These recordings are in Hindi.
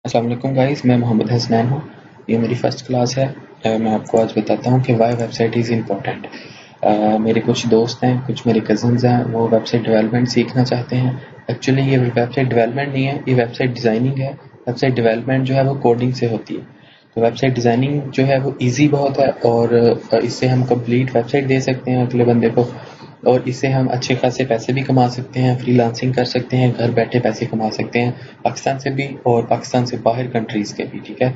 अस्सलाम वालेकुम गाइस, मैं मोहम्मद हसनैन हूँ। ये मेरी फर्स्ट क्लास है। मैं आपको आज बताता हूँ कि वाई वेबसाइट इज़ इम्पोर्टेंट। मेरे कुछ दोस्त हैं, कुछ मेरे कज़न्स हैं, वो वेबसाइट डेवलपमेंट सीखना चाहते हैं। एक्चुअली ये वेबसाइट डेवलपमेंट नहीं है, ये वेबसाइट डिज़ाइनिंग है। वेबसाइट डेवलपमेंट जो है वो कोडिंग से होती है। तो वेबसाइट डिज़ाइनिंग जो है वो ईजी बहुत है और इससे हम कंप्लीट वेबसाइट दे सकते हैं अगले बंदे को। और इससे हम अच्छे खासे पैसे भी कमा सकते हैं, फ्रीलांसिंग कर सकते हैं, घर बैठे पैसे कमा सकते हैं, पाकिस्तान से भी और पाकिस्तान से बाहर कंट्रीज़ के भी, ठीक है।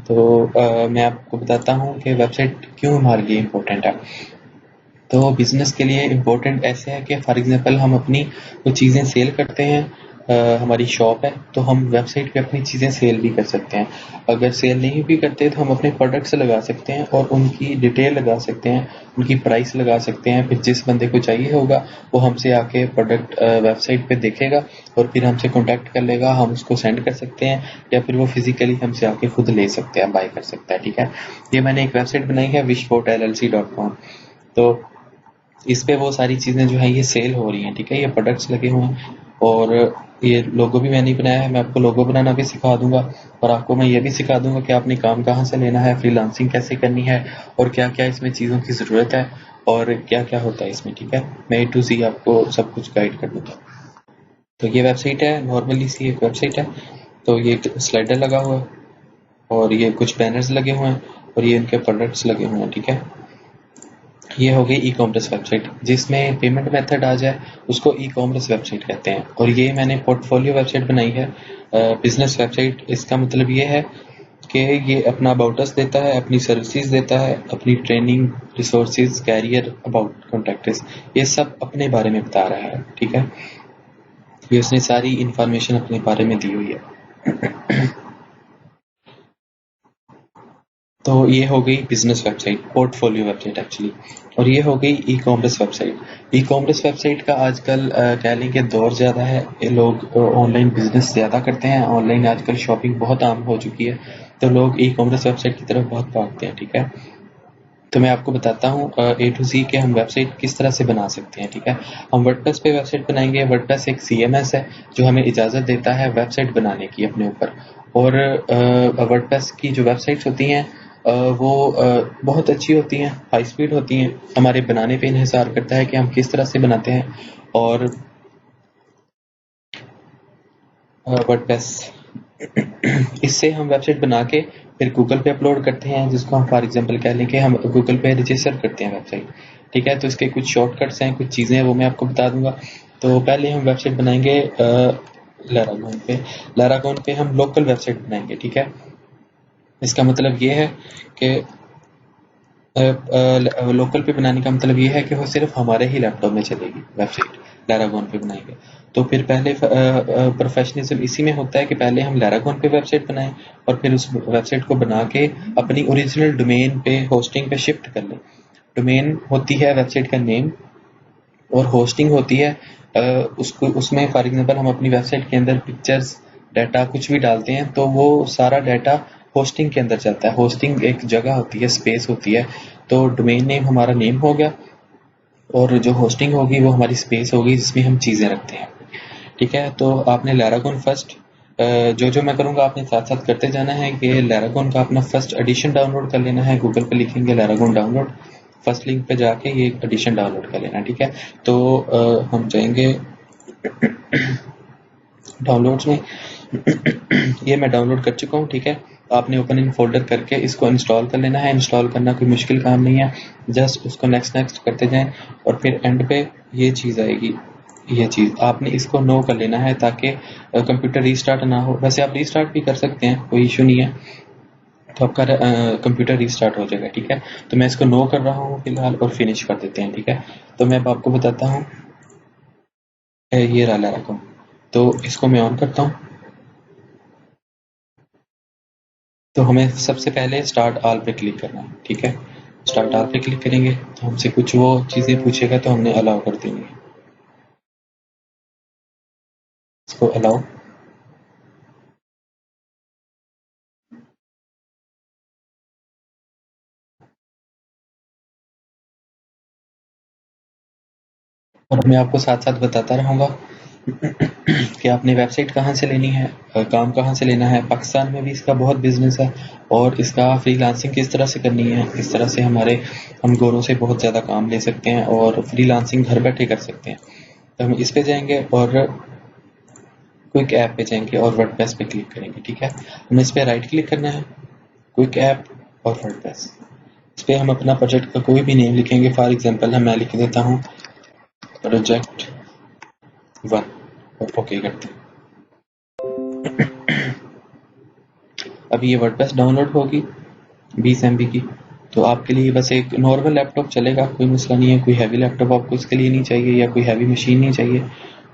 तो मैं आपको बताता हूँ कि वेबसाइट क्यों हमारे लिए इम्पोर्टेंट है। तो बिज़नेस के लिए इम्पोर्टेंट ऐसे है कि फॉर एग्जांपल हम अपनी कुछ चीज़ें सेल करते हैं। हमारी शॉप है तो हम वेबसाइट पे अपनी चीज़ें सेल भी कर सकते हैं। अगर सेल नहीं भी करते तो हम अपने प्रोडक्ट्स लगा सकते हैं और उनकी डिटेल लगा सकते हैं, उनकी प्राइस लगा सकते हैं। फिर जिस बंदे को चाहिए होगा वो हमसे आके प्रोडक्ट वेबसाइट पे देखेगा और फिर हमसे कॉन्टैक्ट कर लेगा, हम उसको सेंड कर सकते हैं या फिर वो फिजिकली हमसे आके खुद ले सकते हैं, बाय कर सकता है, ठीक है। ये मैंने एक वेबसाइट बनाई है wishbotllc.com। तो इस पे वो सारी चीज़ें जो है ये सेल हो रही हैं, ठीक है। ये प्रोडक्ट्स लगे हुए हैं और ये लोगो भी मैंने ही बनाया है। मैं आपको लोगो बनाना भी सिखा दूंगा और आपको मैं ये भी सिखा दूंगा कि आपने काम कहाँ से लेना है, फ्रीलांसिंग कैसे करनी है और क्या क्या इसमें चीज़ों की ज़रूरत है और क्या क्या होता है इसमें, ठीक है। मैं A to Z आपको सब कुछ गाइड कर दूंगा। तो ये वेबसाइट है, नॉर्मली सी एक वेबसाइट है। तो ये स्लाइडर लगा हुआ है और ये कुछ बैनर्स लगे हुए हैं और ये इनके प्रोडक्ट्स लगे हुए हैं, ठीक है। ये हो गई ई कॉमर्स वेबसाइट। जिसमें पेमेंट मेथड आ जाए उसको ई कॉमर्स वेबसाइट कहते हैं। और ये मैंने पोर्टफोलियो वेबसाइट बनाई है, बिजनेस वेबसाइट। इसका मतलब ये है कि ये अपना अबाउट अस देता है, अपनी सर्विसेज देता है, अपनी training, resources, career, about contacts, ये सब अपने बारे में बता रहा है, ठीक है। ये उसने सारी इंफॉर्मेशन अपने बारे में दी हुई है। तो ये हो गई business website, portfolio website actually. और ये हो गई e commerce website. E commerce website का आजकल कह लें कि दौर ज़्यादा है। ये लोग ऑनलाइन बिजनेस ज़्यादा करते हैं, ऑनलाइन आजकल शॉपिंग बहुत आम हो चुकी है। तो लोग ई कॉमर्स वेबसाइट की तरफ बहुत भागते हैं, ठीक है। तो मैं आपको बताता हूँ A to Z के हम वेबसाइट किस तरह से बना सकते हैं, ठीक है। हम वर्डप्रेस पे वेबसाइट बनाएंगे। वर्डप्रेस एक CMS है जो हमें इजाज़त देता है वेबसाइट बनाने की अपने ऊपर। और वर्डप्रेस की जो वेबसाइट्स होती हैं वो बहुत अच्छी होती हैं, हाई स्पीड होती हैं। हमारे बनाने पे इन्हिसार करता है कि हम किस तरह से बनाते हैं। और वर्डप्रेस इससे हम वेबसाइट बना के फिर गूगल पे अपलोड करते हैं, जिसको हम फॉर एग्जांपल कह लें कि हम गूगल पे रजिस्टर करते हैं वेबसाइट, ठीक है। तो इसके कुछ शॉर्टकट्स हैं, कुछ चीज़ें हैं, वो मैं आपको बता दूंगा। तो पहले हम वेबसाइट बनाएंगे लैरागोन पे। लैरागोन पे हम लोकल वेबसाइट बनाएंगे, ठीक है। इसका मतलब ये है कि लोकल पे बनाने का मतलब ये है कि वो सिर्फ हमारे ही लैपटॉप में चलेगी वेबसाइट। लैरागोन पे बनाएंगे तो फिर पहले प्रोफेशनलिज्म इसी में होता है कि पहले हम लैरागोन पे वेबसाइट बनाएं और फिर उस वेबसाइट को बना के अपनी ओरिजिनल डोमेन पे, होस्टिंग पे शिफ्ट कर लें। डोमेन होती है वेबसाइट का नेम और होस्टिंग होती है उसको, उसमें फॉर एग्जांपल हम अपनी वेबसाइट के अंदर पिक्चर्स, डाटा कुछ भी डालते हैं तो वो सारा डाटा होस्टिंग के अंदर जाता है। होस्टिंग एक जगह होती है, स्पेस होती है। तो डोमेन नेम हमारा नेम हो गया और जो होस्टिंग होगी वो हमारी स्पेस होगी जिसमें हम चीज़ें रखते हैं, ठीक है। तो आपने लैरागोन फर्स्ट जो जो मैं करूँगा आपने साथ साथ करते जाना है कि लैरागोन का अपना फर्स्ट एडिशन डाउनलोड कर लेना है। गूगल पे लिखेंगे लैरागोन डाउनलोड, फर्स्ट लिंक पे जाके ये एडिशन डाउनलोड कर लेना, ठीक है। तो हम जाएंगे डाउनलोड्स में। ये मैं डाउनलोड कर चुका हूँ, ठीक है। आपने ओपन इन फोल्डर करके इसको इंस्टॉल कर लेना है। इंस्टॉल करना कोई मुश्किल काम नहीं है, जस्ट उसको नेक्स्ट नेक्स्ट करते जाएं और फिर एंड पे ये चीज़ आएगी। ये चीज़ आपने इसको नो कर लेना है ताकि कंप्यूटर रीस्टार्ट ना हो। वैसे आप रीस्टार्ट भी कर सकते हैं, कोई इशू नहीं है। तो आपका कंप्यूटर रीस्टार्ट हो जाएगा, ठीक है। तो मैं इसको नो कर रहा हूँ फिलहाल और फिनिश कर देते हैं, ठीक है। तो मैं अब आपको बताता हूँ ये रहा रकम। तो इसको मैं ऑन करता हूँ। तो हमें सबसे पहले स्टार्ट ऑल पे क्लिक करना है, ठीक है। स्टार्ट ऑल पे क्लिक करेंगे तो हमसे कुछ वो चीज़ें पूछेगा तो हमने अलाउ कर देंगे। इसको अलाउ, और मैं आपको साथ साथ बताता रहूँगा कि आपने वेबसाइट कहाँ से लेनी है, काम कहाँ से लेना है। पाकिस्तान में भी इसका बहुत बिजनेस है और इसका फ्रीलांसिंग किस तरह से करनी है, इस तरह से हम गोरों से बहुत ज़्यादा काम ले सकते हैं और फ्रीलांसिंग घर बैठे कर सकते हैं। तो हम इस पे जाएंगे और क्विक ऐप पे जाएंगे और वर्डप्रेस पे क्लिक करेंगे। ठीक है, हमें इस पे राइट क्लिक करना है, क्विक ऐप और वर्डप्रेस। इस पे हम अपना प्रोजेक्ट का कोई भी नेम लिखेंगे। फॉर एग्जांपल मैं लिख देता हूँ प्रोजेक्ट 1 और ओके करते हैं। अभी ये वर्डप्रेस डाउनलोड होगी 20 MB की। तो आपके लिए बस एक नॉर्मल लैपटॉप चलेगा, कोई मसला नहीं है। कोई हैवी लैपटॉप आपको इसके लिए नहीं चाहिए या कोई हैवी मशीन नहीं चाहिए,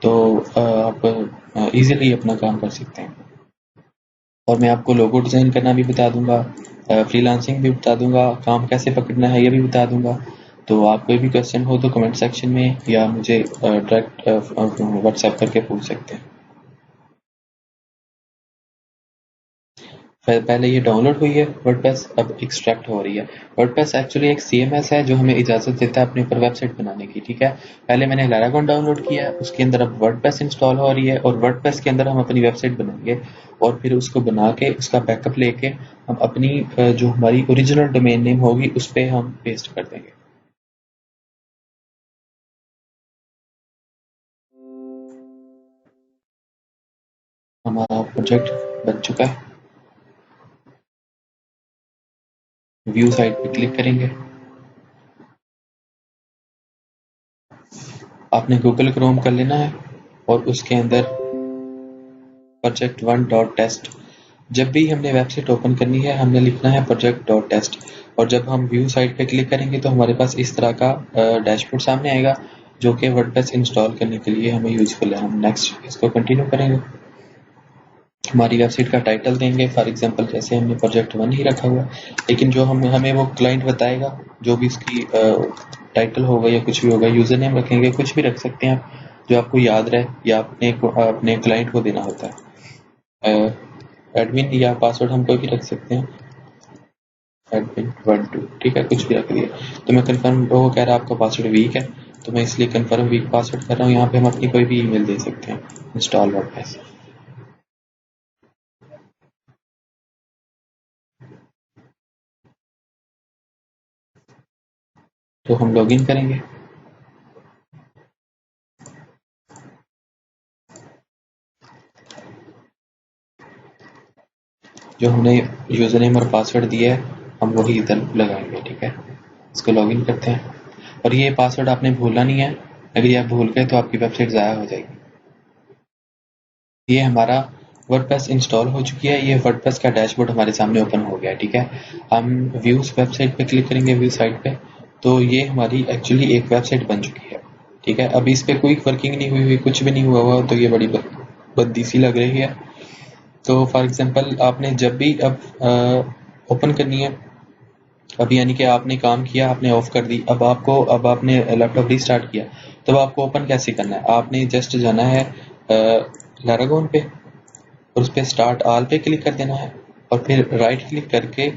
तो आप इजीली अपना काम कर सकते हैं। और मैं आपको लोगो डिज़ाइन करना भी बता दूंगा, फ्रीलांसिंग भी बता दूंगा, काम कैसे पकड़ना है ये भी बता दूंगा। तो आप कोई भी क्वेश्चन हो तो कमेंट सेक्शन में या मुझे डायरेक्ट व्हाट्सएप करके पूछ सकते हैं। पहले ये डाउनलोड हुई है वर्डप्रेस, अब एक्सट्रैक्ट हो रही है। वर्डप्रेस एक्चुअली एक CMS है जो हमें इजाज़त देता है अपने ऊपर वेबसाइट बनाने की। ठीक है, पहले मैंने Laragon डाउनलोड किया है, उसके अंदर अब वर्डप्रेस इंस्टॉल हो रही है और वर्डप्रेस के अंदर हम अपनी वेबसाइट बनाएंगे और फिर उसको बना के उसका बैकअप लेके हम अपनी जो हमारी ओरिजिनल डोमेन नेम होगी उस पर हम पेस्ट कर देंगे। हमारा प्रोजेक्ट बन चुका है। व्यू साइट पे क्लिक करेंगे। आपने गूगल क्रोम कर लेना है और उसके अंदर project1.test। जब भी हमने वेबसाइट ओपन करनी है हमने लिखना है project.test और जब हम व्यू साइट पे क्लिक करेंगे तो हमारे पास इस तरह का डैशबोर्ड सामने आएगा जो कि वर्डप्रेस इंस्टॉल करने के लिए हमें यूजफुल है। हम नेक्स्ट इसको कंटिन्यू करेंगे। हमारी वेबसाइट का टाइटल देंगे, फॉर एग्जांपल जैसे हमने project1 ही रखा हुआ, लेकिन जो हमें वो क्लाइंट बताएगा जो भी इसकी टाइटल होगा या कुछ भी होगा, यूजर नेम रखेंगे, कुछ भी रख सकते हैं आप जो आपको याद रहे या अपने क्लाइंट को देना होता है। एडमिन या पासवर्ड हम कोई भी रख सकते हैं, एडमिन 1 2, ठीक है, कुछ भी रख दिया। तो मैं कंफर्म, वो कह रहा है आपका पासवर्ड वीक है तो मैं इसलिए कंफर्म वीक पासवर्ड कर रहा हूँ। यहाँ पे हम अपनी कोई भी ईमेल दे सकते हैं, इंस्टॉल वर्डप्रेस। तो हम लॉगिन करेंगे। जो हमने यूजर नेम और पासवर्ड दिया है हम वही इधर लगाएंगे। ठीक है, इसको लॉगिन करते हैं और ये पासवर्ड आपने भूलना नहीं है, अगर ये आप भूल गए तो आपकी वेबसाइट ज़ाया हो जाएगी। ये हमारा वर्डप्रेस इंस्टॉल हो चुकी है, ये वर्डप्रेस का डैशबोर्ड हमारे सामने ओपन हो गया है। ठीक है, हम व्यूज वेबसाइट पे क्लिक करेंगे, व्यू साइट पे, तो ये हमारी एक्चुअली एक वेबसाइट बन चुकी है। ठीक है, अभी इस पे कोई वर्किंग नहीं हुई, कुछ भी नहीं हुआ तो ये बड़ी बद्दी सी लग रही है। तो फॉर एग्जांपल आपने जब भी अब ओपन करनी है, अभी यानी कि आपने काम किया, आपने ऑफ कर दी, अब आपने लैपटॉप रीस्टार्ट किया, तब आपको ओपन कैसे करना है? आपने जस्ट जाना है Laragon पे और उस पे स्टार्ट ऑल पे क्लिक कर देना है और फिर राइट क्लिक करके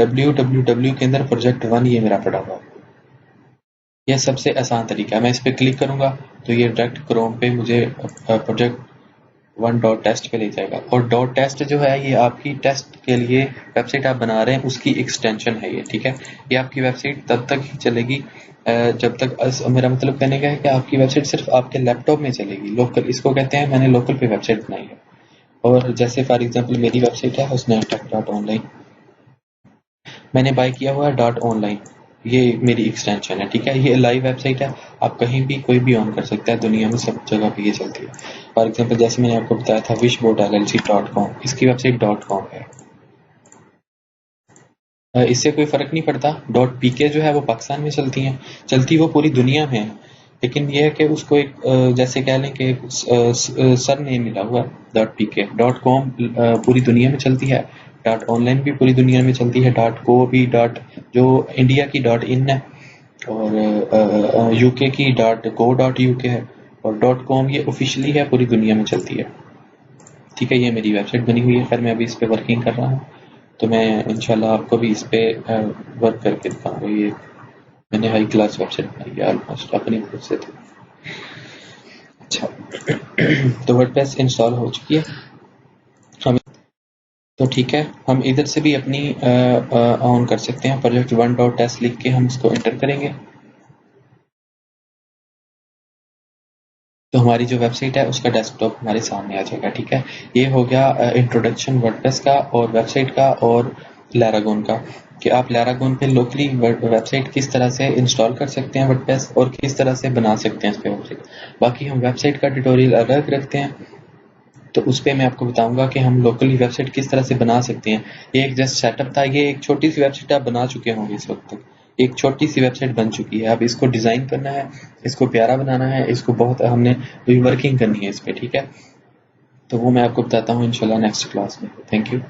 www के अंदर project1 ये मेरा पड़ा हुआ है। यह सबसे आसान तरीका है। मैं इस पे क्लिक करूंगा तो ये डायरेक्ट क्रोम पे मुझे project1.test पे ले जाएगा और .test जो है ये आपकी टेस्ट के लिए वेबसाइट आप बना रहे हैं उसकी एक्सटेंशन है ये। ठीक है, ये आपकी वेबसाइट तब तक ही चलेगी जब तक, मेरा मतलब कहने का है कि आपकी वेबसाइट सिर्फ आपके लैपटॉप में चलेगी, लोकल, इसको कहते हैं मैंने लोकल पे वेबसाइट बनाई है। और जैसे फॉर एग्जांपल मेरी वेबसाइट है husnaintech.online, मैंने बाय किया हुआ है .online, ये मेरी एक्सटेंशन है। ठीक है, ये लाइव वेबसाइट है, आप कहीं भी कोई भी ऑन कर सकता है, दुनिया में सब जगह पे ये चलती है। फॉर एग्जांपल जैसे मैंने आपको बताया था wishbotllc.com, इसकी वेबसाइट .com है। इससे कोई फर्क नहीं पड़ता, .pk जो है वो पाकिस्तान में चलती वो पूरी दुनिया में है, लेकिन यह है कि उसको एक जैसे कह लें कि सर नेम मिला हुआ है .pk। .com पूरी दुनिया में चलती है, .online भी पूरी दुनिया में चलती है, .co भी, जो इंडिया की .in है और यूके की .co.uk है और .com ये ऑफिशियली है, पूरी दुनिया में चलती है। ठीक है, ये मेरी वेबसाइट बनी हुई है, खैर मैं अभी इस पे वर्किंग कर रहा हूँ तो मैं इंशाल्लाह आपको भी इस पे वर्क करके दिखाऊंगा। ये मैंने हाई क्लास वेबसाइट बनाई है ऑलमोस्ट अपनी खुद से थी। अच्छा तो वर्डप्रेस इंस्टॉल हो चुकी है हम, तो ठीक है, हम इधर से भी अपनी ऑन कर सकते हैं। project1.test लिख के हम इसको एंटर करेंगे तो हमारी जो वेबसाइट है उसका डेस्कटॉप हमारे सामने आ जाएगा। ठीक है, ये हो गया इंट्रोडक्शन वर्डप्रेस का और वेबसाइट का और लैरागोन का, कि आप लैरागोन पे लोकली वेबसाइट किस तरह से इंस्टॉल कर सकते हैं वर्डप्रेस और किस तरह से बना सकते हैं इस पे वेबसाइट। बाकी हम वेबसाइट का ट्यूटोरियल अलग रखते हैं, तो उस पे मैं आपको बताऊंगा कि हम लोकली वेबसाइट किस तरह से बना सकते हैं। ये एक जस्ट सेटअप था, ये एक छोटी सी वेबसाइट आप बना चुके होंगे इस वक्त तक। एक छोटी सी वेबसाइट बन चुकी है, अब इसको डिजाइन करना है, इसको प्यारा बनाना है, इसको बहुत हमने वर्किंग करनी है इस पे। ठीक है, तो वो मैं आपको बताता हूँ इंशाल्लाह नेक्स्ट क्लास में। Thank you.